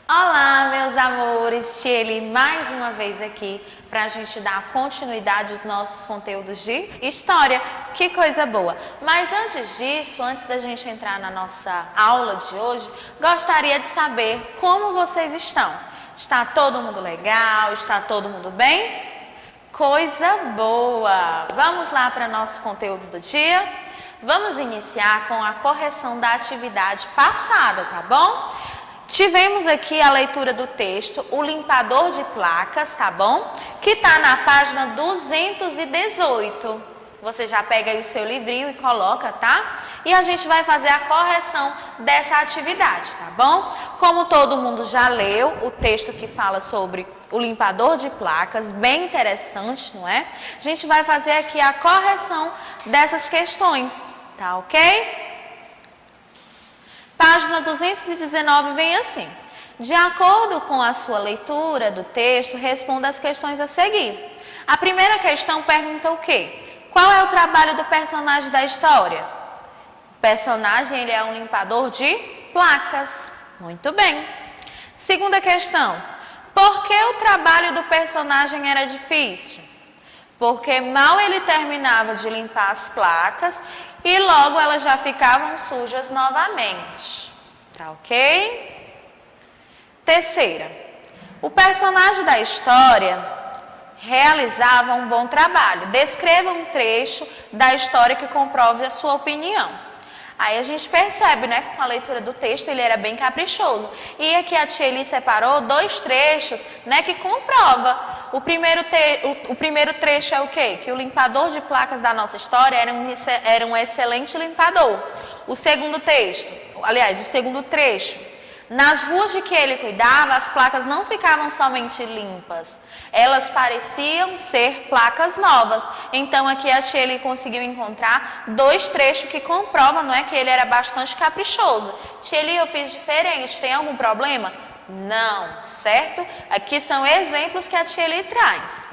Olá, meus amores, Tiele mais uma vez aqui para a gente dar continuidade aos nossos conteúdos de história. Que coisa boa! Mas antes disso, antes da gente entrar na nossa aula de hoje, gostaria de saber como vocês estão. Está todo mundo legal? Está todo mundo bem? Coisa boa! Vamos lá para nosso conteúdo do dia? Vamos iniciar com a correção da atividade passada, tá bom? Tivemos aqui a leitura do texto, o limpador de placas, tá bom? Que tá na página 218. Você já pega aí o seu livrinho e coloca, tá? E a gente vai fazer a correção dessa atividade, tá bom? Como todo mundo já leu o texto que fala sobre o limpador de placas, bem interessante, não é? A gente vai fazer aqui a correção dessas questões, tá ok? Página 219 vem assim: de acordo com a sua leitura do texto, responda as questões a seguir. A primeira questão pergunta o quê? Qual é o trabalho do personagem da história? O personagem ele é um limpador de placas. Muito bem. Segunda questão: por que o trabalho do personagem era difícil? Porque mal ele terminava de limpar as placas e logo elas já ficavam sujas novamente. Tá ok? Terceira, o personagem da história realizava um bom trabalho. Descreva um trecho da história que comprove a sua opinião. Aí a gente percebe, né, com a leitura do texto, ele era bem caprichoso. E aqui a Tiele separou dois trechos, né, que comprova. O primeiro trecho é o quê? Que o limpador de placas da nossa história era um excelente limpador. O segundo trecho, nas ruas de que ele cuidava, as placas não ficavam somente limpas, elas pareciam ser placas novas. Então aqui a Tiele conseguiu encontrar dois trechos que comprovam, não é, que ele era bastante caprichoso. Tiele, eu fiz diferente, tem algum problema? Não, certo? Aqui são exemplos que a Tiele traz.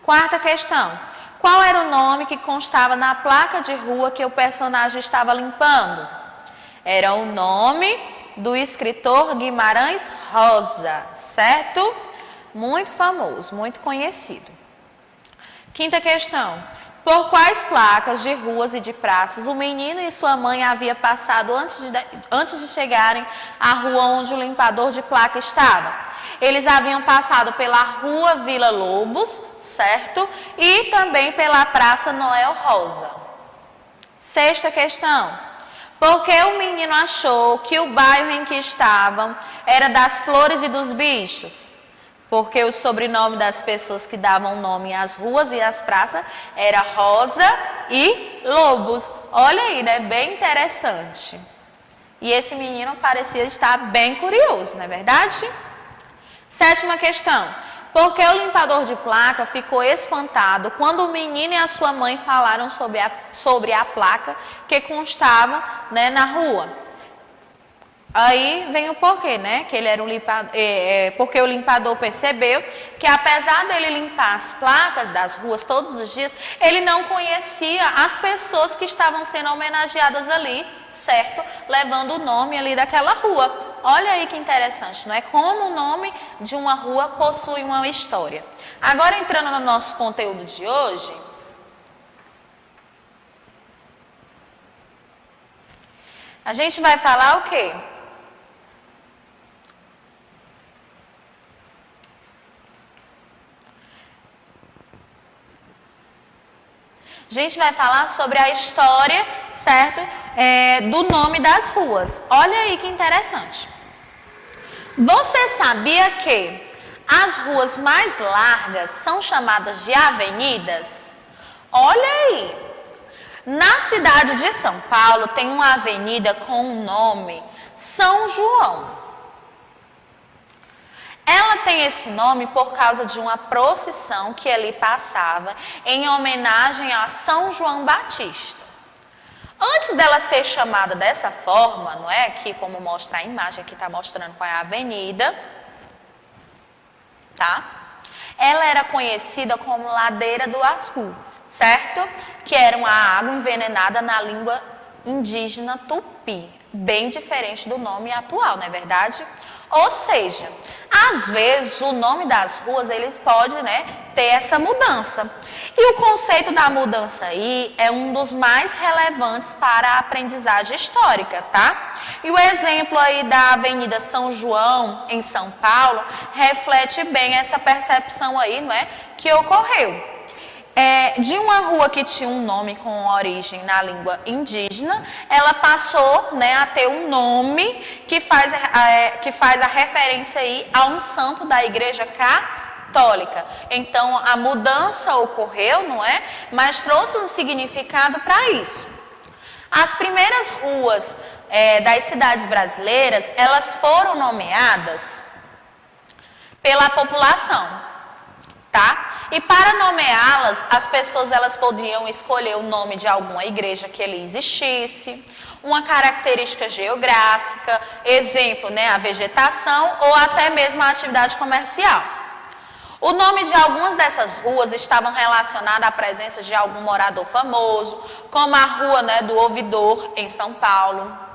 Quarta questão: qual era o nome que constava na placa de rua que o personagem estava limpando? Era o nome do escritor Guimarães Rosa, certo? Muito famoso, muito conhecido. Quinta questão: por quais placas de ruas e de praças o menino e sua mãe haviam passado antes de chegarem à rua onde o limpador de placa estava? Eles haviam passado pela rua Vila Lobos, certo? E também pela Praça Noel Rosa. Sexta questão: por que o menino achou que o bairro em que estavam era das flores e dos bichos? Porque o sobrenome das pessoas que davam nome às ruas e às praças era Rosa e Lobos. Olha aí, né? Bem interessante. E esse menino parecia estar bem curioso, não é verdade? Sétima questão: por que o limpador de placa ficou espantado quando o menino e a sua mãe falaram sobre a placa que constava, né, na rua? Aí vem o porquê, né? Que ele era um limpador, porque o limpador percebeu que apesar dele limpar as placas das ruas todos os dias, ele não conhecia as pessoas que estavam sendo homenageadas ali, certo? Levando o nome ali daquela rua. Olha aí que interessante, não é? Como o nome de uma rua possui uma história. Agora entrando no nosso conteúdo de hoje, a gente vai falar o quê? A gente vai falar sobre a história, certo? Do nome das ruas. Olha aí que interessante. Você sabia que as ruas mais largas são chamadas de avenidas? Olha aí. Na cidade de São Paulo tem uma avenida com o nome São João. Ela tem esse nome por causa de uma procissão que ali passava em homenagem a São João Batista. Antes dela ser chamada dessa forma, não é? Aqui como mostra a imagem, aqui está mostrando qual é a avenida, tá? Ela era conhecida como Ladeira do Açu, certo? Que era uma água envenenada na língua indígena tupi, bem diferente do nome atual, não é verdade? Ou seja, às vezes o nome das ruas eles pode, ter essa mudança. E o conceito da mudança aí é um dos mais relevantes para a aprendizagem histórica, tá? E o exemplo aí da Avenida São João, em São Paulo, reflete bem essa percepção aí, que ocorreu. De uma rua que tinha um nome com origem na língua indígena, ela passou, a ter um nome que faz a referência aí a um santo da Igreja Católica. Então, a mudança ocorreu, mas trouxe um significado para isso. As primeiras ruas das cidades brasileiras, elas foram nomeadas pela população, tá? E para nomeá-las, as pessoas elas poderiam escolher o nome de alguma igreja que ele existisse, uma característica geográfica, exemplo, a vegetação ou até mesmo a atividade comercial. O nome de algumas dessas ruas estavam relacionadas à presença de algum morador famoso, como a Rua do Ouvidor, em São Paulo.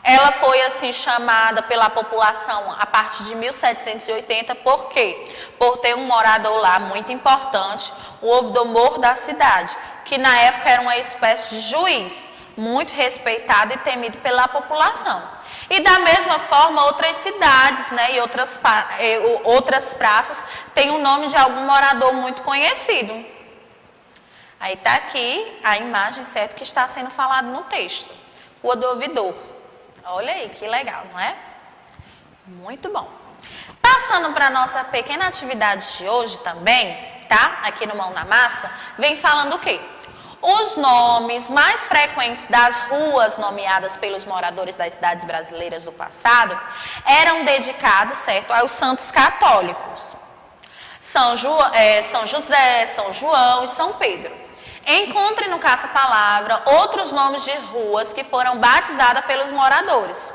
Ela foi assim chamada pela população a partir de 1780, por quê? Por ter um morador lá muito importante, o ouvidor mor da cidade, que na época era uma espécie de juiz, muito respeitado e temido pela população. E da mesma forma, outras cidades, e outras praças têm o nome de algum morador muito conhecido. Aí está aqui a imagem, certo, que está sendo falado no texto. Rua do Ouvidor. Olha aí, que legal, não é? Muito bom. Passando para a nossa pequena atividade de hoje também, tá? Aqui no Mão na Massa, vem falando o quê? Os nomes mais frequentes das ruas nomeadas pelos moradores das cidades brasileiras do passado eram dedicados, certo, aos santos católicos. São José, São João e São Pedro. Encontre no caça-palavra outros nomes de ruas que foram batizadas pelos moradores.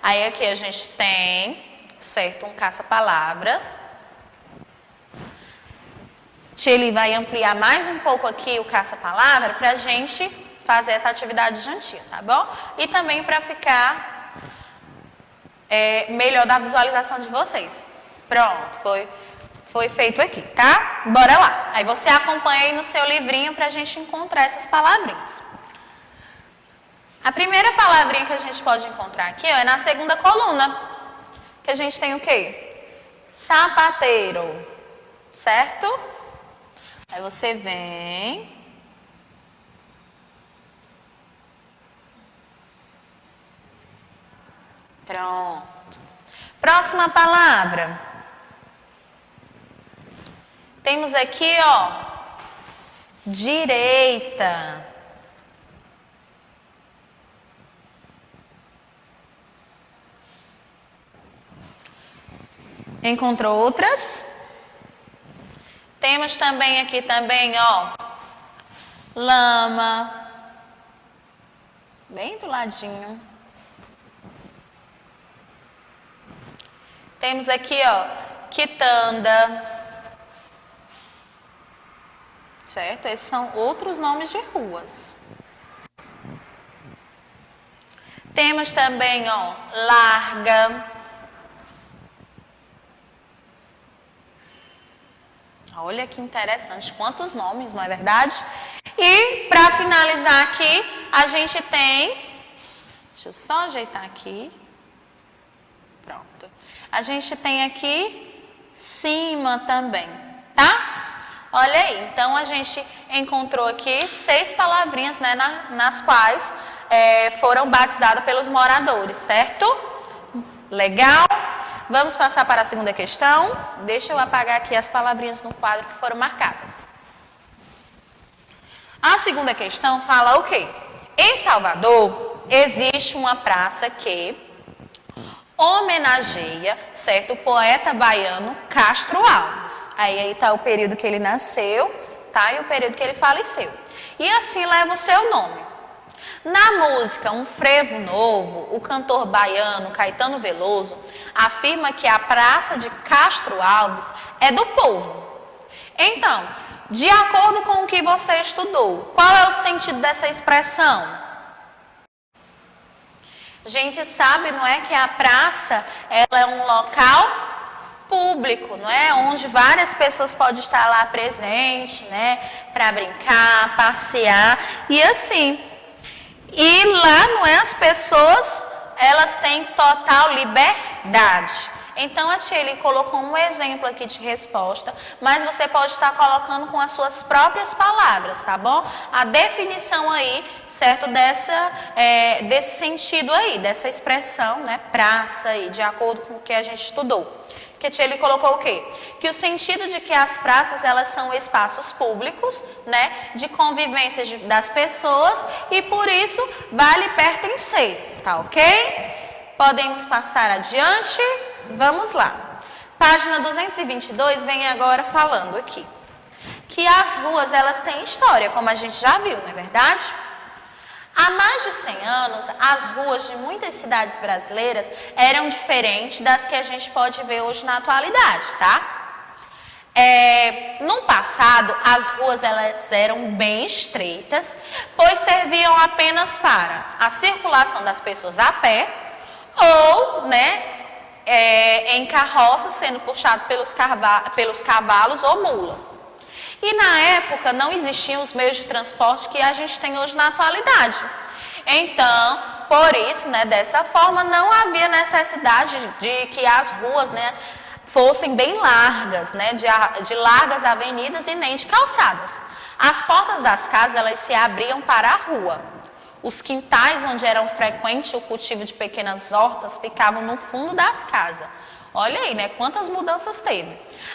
Aí aqui a gente tem, certo, um caça-palavra. Ele vai ampliar mais um pouco aqui o caça-palavra para a gente fazer essa atividade jantinha, tá bom? E também para ficar melhor da visualização de vocês. Pronto, foi feito aqui, tá? Bora lá. Aí você acompanha aí no seu livrinho para a gente encontrar essas palavrinhas. A primeira palavrinha que a gente pode encontrar aqui é na segunda coluna. Que a gente tem o quê? Sapateiro. Certo? Aí você vem. Pronto. Próxima palavra. Temos aqui, direita. Encontrou outras? Temos também aqui lama. Bem do ladinho. Temos aqui, quitanda. Certo? Esses são outros nomes de ruas. Temos também, larga. Olha que interessante, quantos nomes, não é verdade? E para finalizar aqui, a gente tem, deixa eu só ajeitar aqui. Pronto. A gente tem aqui cima também, tá? Olha aí, então a gente encontrou aqui 6 palavrinhas, nas quais foram batizadas pelos moradores, certo? Legal? Vamos passar para a segunda questão. Deixa eu apagar aqui as palavrinhas no quadro que foram marcadas. A segunda questão fala o quê? Em Salvador, existe uma praça que homenageia, certo, o poeta baiano Castro Alves. Aí está o período que ele nasceu, tá? E o período que ele faleceu. E assim leva o seu nome. Na música Um Frevo Novo, o cantor baiano Caetano Veloso afirma que a praça de Castro Alves é do povo. Então, de acordo com o que você estudou, qual é o sentido dessa expressão? A gente sabe, não é, que a praça ela é um local público, não é? Onde várias pessoas podem estar lá presentes, né? Para brincar, passear e assim. E lá, não é? As pessoas, elas têm total liberdade. Então, a Tcheli colocou um exemplo aqui de resposta, mas você pode estar colocando com as suas próprias palavras, tá bom? A definição aí, certo, desse sentido aí, dessa expressão, né, praça aí, de acordo com o que a gente estudou. Que Tcheli colocou o quê? Que o sentido de que as praças, elas são espaços públicos, né, de convivência das pessoas e por isso vale pertencer, tá ok? Podemos passar adiante? Vamos lá. Página 222 vem agora falando aqui que as ruas, elas têm história, como a gente já viu, não é verdade? Há mais de 100 anos, as ruas de muitas cidades brasileiras eram diferentes das que a gente pode ver hoje na atualidade, tá? No passado, as ruas elas eram bem estreitas, pois serviam apenas para a circulação das pessoas a pé ou, né, em carroça sendo puxado pelos cavalos ou mulas. E na época não existiam os meios de transporte que a gente tem hoje na atualidade. Então, por isso, né, dessa forma, não havia necessidade de que as ruas, né, fossem bem largas, né, de largas avenidas e nem de calçadas. As portas das casas, elas se abriam para a rua. Os quintais onde eram frequente o cultivo de pequenas hortas ficavam no fundo das casas. Olha aí, né? Quantas mudanças teve.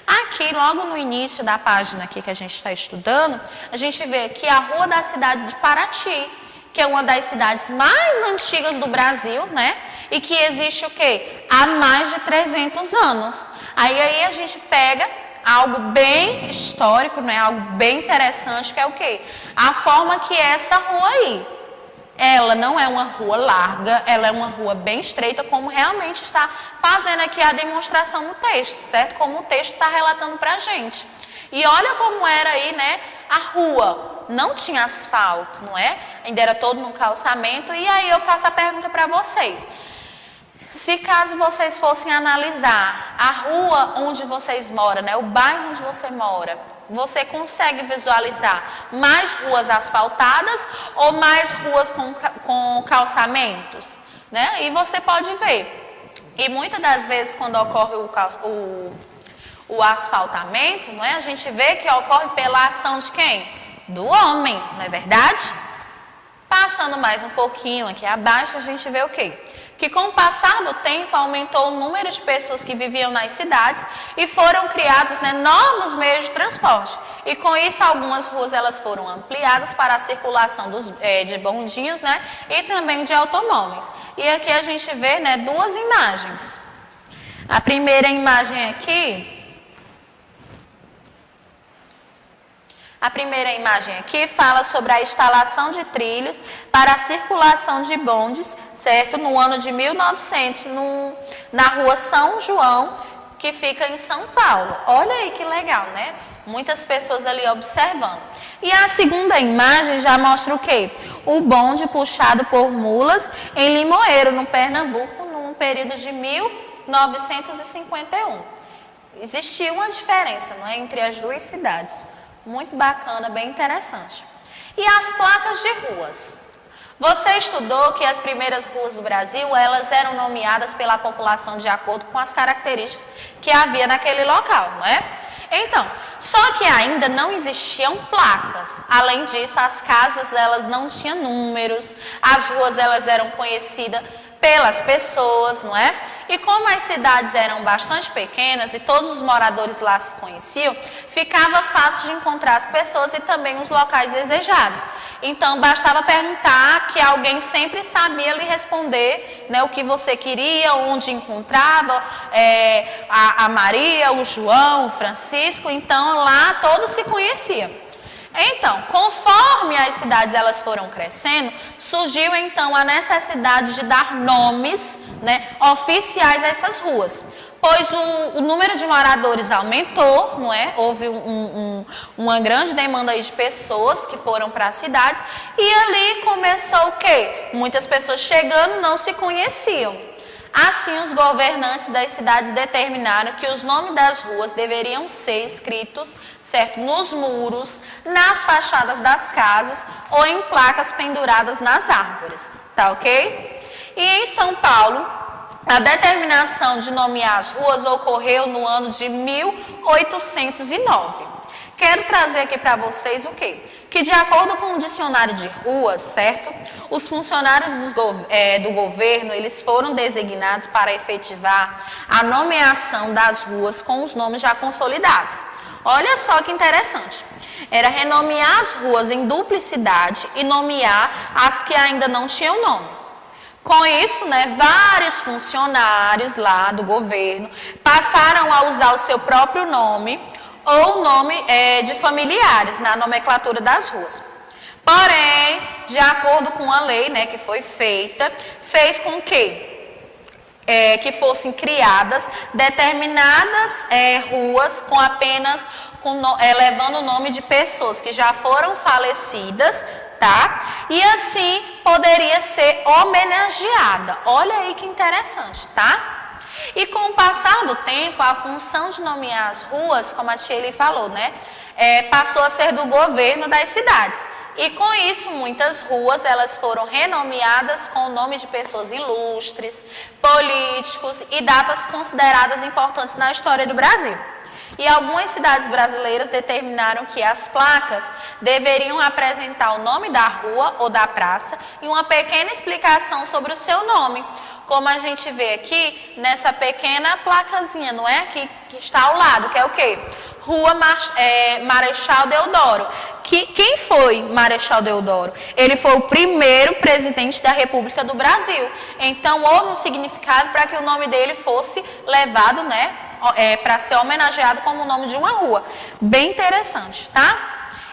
Aqui, logo no início da página aqui que a gente está estudando, a gente vê aqui a rua da cidade de Paraty, que é uma das cidades mais antigas do Brasil, né? E que existe o quê? Há mais de 300 anos. Aí a gente pega algo bem histórico, né? Algo bem interessante, que é o quê? A forma que é essa rua aí. Ela não é uma rua larga, ela é uma rua bem estreita, como realmente está fazendo aqui a demonstração no texto, certo? Como o texto está relatando para a gente. E olha como era aí, né, a rua. Não tinha asfalto, não é? Ainda era todo no calçamento. E aí eu faço a pergunta para vocês. Se caso vocês fossem analisar a rua onde vocês moram, né, o bairro onde você mora, você consegue visualizar mais ruas asfaltadas ou mais ruas com calçamentos, né? E você pode ver. E muitas das vezes quando ocorre o asfaltamento, não é? A gente vê que ocorre pela ação de quem? Do homem, não é verdade? Passando mais um pouquinho aqui abaixo, a gente vê o quê? Que com o passar do tempo aumentou o número de pessoas que viviam nas cidades e foram criados, né, novos meios de transporte. E com isso algumas ruas elas foram ampliadas para a circulação de bondinhos, né, e também de automóveis. E aqui a gente vê, né, duas imagens. A primeira imagem aqui... A primeira imagem aqui fala sobre a instalação de trilhos para a circulação de bondes, certo? No ano de 1900, na rua São João, que fica em São Paulo. Olha aí que legal, né? Muitas pessoas ali observando. E a segunda imagem já mostra o quê? O bonde puxado por mulas em Limoeiro, no Pernambuco, num período de 1951. Existia uma diferença, não é, entre as duas cidades. Muito bacana, bem interessante. E as placas de ruas? Você estudou que as primeiras ruas do Brasil, elas eram nomeadas pela população de acordo com as características que havia naquele local, não é? Então, só que ainda não existiam placas. Além disso, as casas, elas não tinham números, as ruas, elas eram conhecidas pelas pessoas, não é? E como as cidades eram bastante pequenas e todos os moradores lá se conheciam, ficava fácil de encontrar as pessoas e também os locais desejados. Então, bastava perguntar que alguém sempre sabia lhe responder, né, o que você queria, onde encontrava a Maria, o João, o Francisco. Então, lá todos se conheciam. Então, conforme as cidades elas foram crescendo, surgiu então a necessidade de dar nomes, né, oficiais a essas ruas. pois o número de moradores aumentou, não é? Houve uma grande demanda aí de pessoas que foram para as cidades e ali começou o quê? Muitas pessoas chegando não se conheciam. Assim, os governantes das cidades determinaram que os nomes das ruas deveriam ser escritos, certo, nos muros, nas fachadas das casas ou em placas penduradas nas árvores, tá ok? E em São Paulo, a determinação de nomear as ruas ocorreu no ano de 1809. Quero trazer aqui para vocês o quê? Que de acordo com o dicionário de ruas, certo? Os funcionários do governo, eles foram designados para efetivar a nomeação das ruas com os nomes já consolidados. Olha só que interessante. Era renomear as ruas em duplicidade e nomear as que ainda não tinham nome. Com isso, né, vários funcionários lá do governo passaram a usar o seu próprio nome ou o nome de familiares na nomenclatura das ruas. Porém, de acordo com a lei, né, que foi feita, fez com que fossem criadas determinadas ruas com apenas levando o nome de pessoas que já foram falecidas, tá? E assim poderia ser homenageada. Olha aí que interessante, tá? E com o passar do tempo, a função de nomear as ruas, como a Tieli falou, né, passou a ser do governo das cidades. E com isso, muitas ruas elas foram renomeadas com o nome de pessoas ilustres, políticos e datas consideradas importantes na história do Brasil. E algumas cidades brasileiras determinaram que as placas deveriam apresentar o nome da rua ou da praça e uma pequena explicação sobre o seu nome. Como a gente vê aqui nessa pequena placazinha, não é? Que está ao lado, que é o quê? Rua Marechal Deodoro. Quem foi Marechal Deodoro? Ele foi o primeiro presidente da República do Brasil. Então, houve um significado para que o nome dele fosse levado, né? Para ser homenageado como o nome de uma rua. Bem interessante, tá?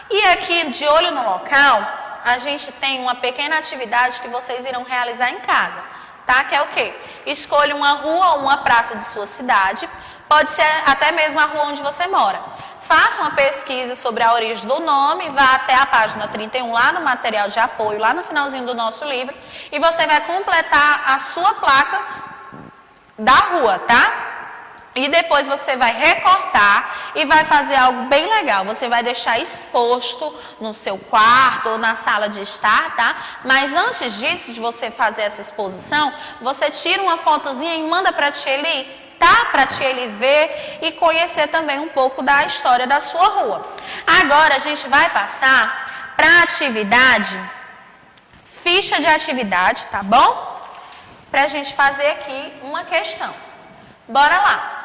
E aqui, de olho no local, a gente tem uma pequena atividade que vocês irão realizar em casa, tá? Que é o quê? Escolha uma rua ou uma praça de sua cidade, pode ser até mesmo a rua onde você mora. Faça uma pesquisa sobre a origem do nome, vá até a página 31 lá no material de apoio, lá no finalzinho do nosso livro, e você vai completar a sua placa da rua, tá? E depois você vai recortar e vai fazer algo bem legal. Você vai deixar exposto no seu quarto ou na sala de estar, tá? Mas antes disso, de você fazer essa exposição, você tira uma fotozinha e manda para a Tieli, tá? Para a Tieli ver e conhecer também um pouco da história da sua rua. Agora a gente vai passar para a atividade, ficha de atividade, tá bom? Para a gente fazer aqui uma questão. Bora lá.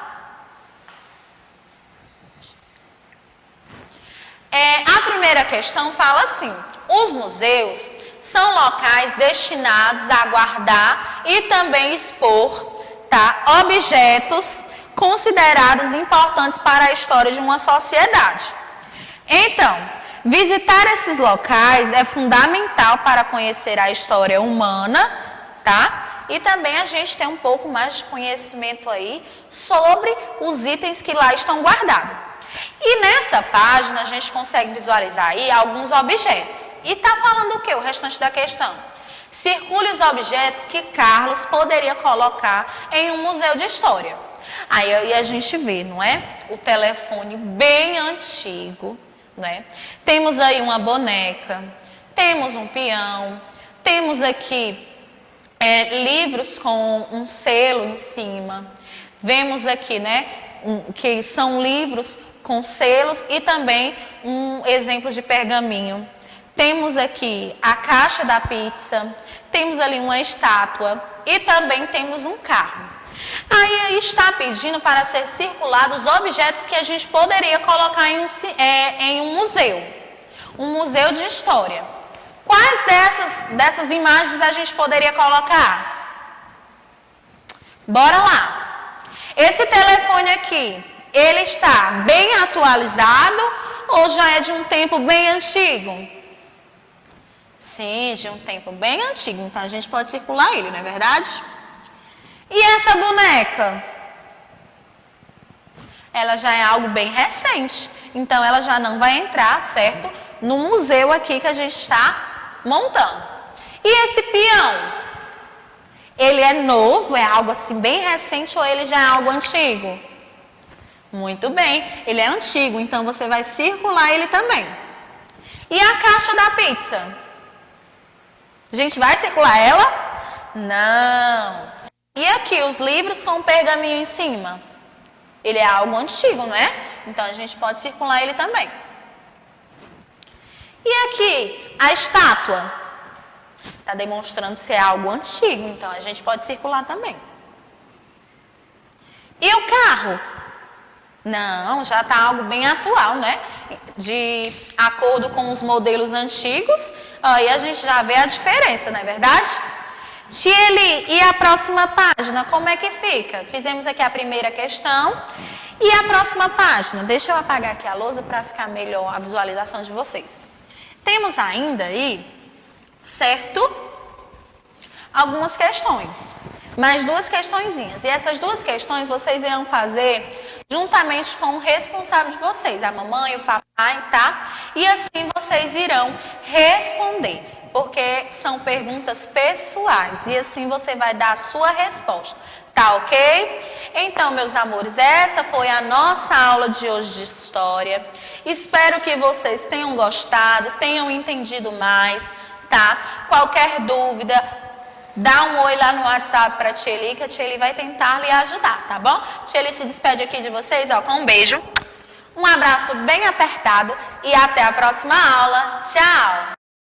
A primeira questão fala assim: os museus são locais destinados a guardar e também expor, tá, objetos considerados importantes para a história de uma sociedade. Então, visitar esses locais é fundamental para conhecer a história humana, tá? E também a gente tem um pouco mais de conhecimento aí sobre os itens que lá estão guardados. E nessa página a gente consegue visualizar aí alguns objetos. E está falando o que? O restante da questão. Circule os objetos que Carlos poderia colocar em um museu de história. Aí a gente vê, não é? O telefone bem antigo, né? Temos aí uma boneca, temos um peão, temos aqui livros com um selo em cima. Vemos aqui, né? Que são livros com selos e também um exemplo de pergaminho. Temos aqui a caixa da pizza, temos ali uma estátua e também temos um carro. Aí está pedindo para ser circulados objetos que a gente poderia colocar em um museu de história. Quais dessas imagens a gente poderia colocar? Bora lá. Esse telefone aqui, ele está bem atualizado ou já é de um tempo bem antigo? Sim, de um tempo bem antigo. Então a gente pode circular ele, não é verdade? E essa boneca? ela já é algo bem recente. Então, ela já não vai entrar, certo? No museu aqui que a gente está montando. E esse peão? Ele é novo, é algo assim bem recente ou ele já é algo antigo? Muito bem, ele é antigo, então você vai circular ele também. E a caixa da pizza? A gente vai circular ela? Não. E aqui, os livros com pergaminho em cima? Ele é algo antigo, não é? Então, a gente pode circular ele também. E aqui, a estátua? Está demonstrando ser algo antigo, então a gente pode circular também. E o carro? Não, já está algo bem atual, né? De acordo com os modelos antigos, aí a gente já vê a diferença, não é verdade? Tieli, e a próxima página, como é que fica? Fizemos aqui a primeira questão. E a próxima página? Deixa eu apagar aqui a lousa para ficar melhor a visualização de vocês. Temos ainda aí, certo? Algumas questões. Mais duas questõezinhas. E essas duas questões vocês irão fazer juntamente com o responsável de vocês, a mamãe, o papai, tá? E assim vocês irão responder, porque são perguntas pessoais. E assim você vai dar a sua resposta. Tá ok? Então, meus amores, essa foi a nossa aula de hoje de história. Espero que vocês tenham gostado, tenham entendido mais, tá? Qualquer dúvida, dá um oi lá no WhatsApp para a Tieli, que a Tieli vai tentar lhe ajudar, tá bom? Tieli se despede aqui de vocês, ó, com um beijo. Um abraço bem apertado e até a próxima aula. Tchau!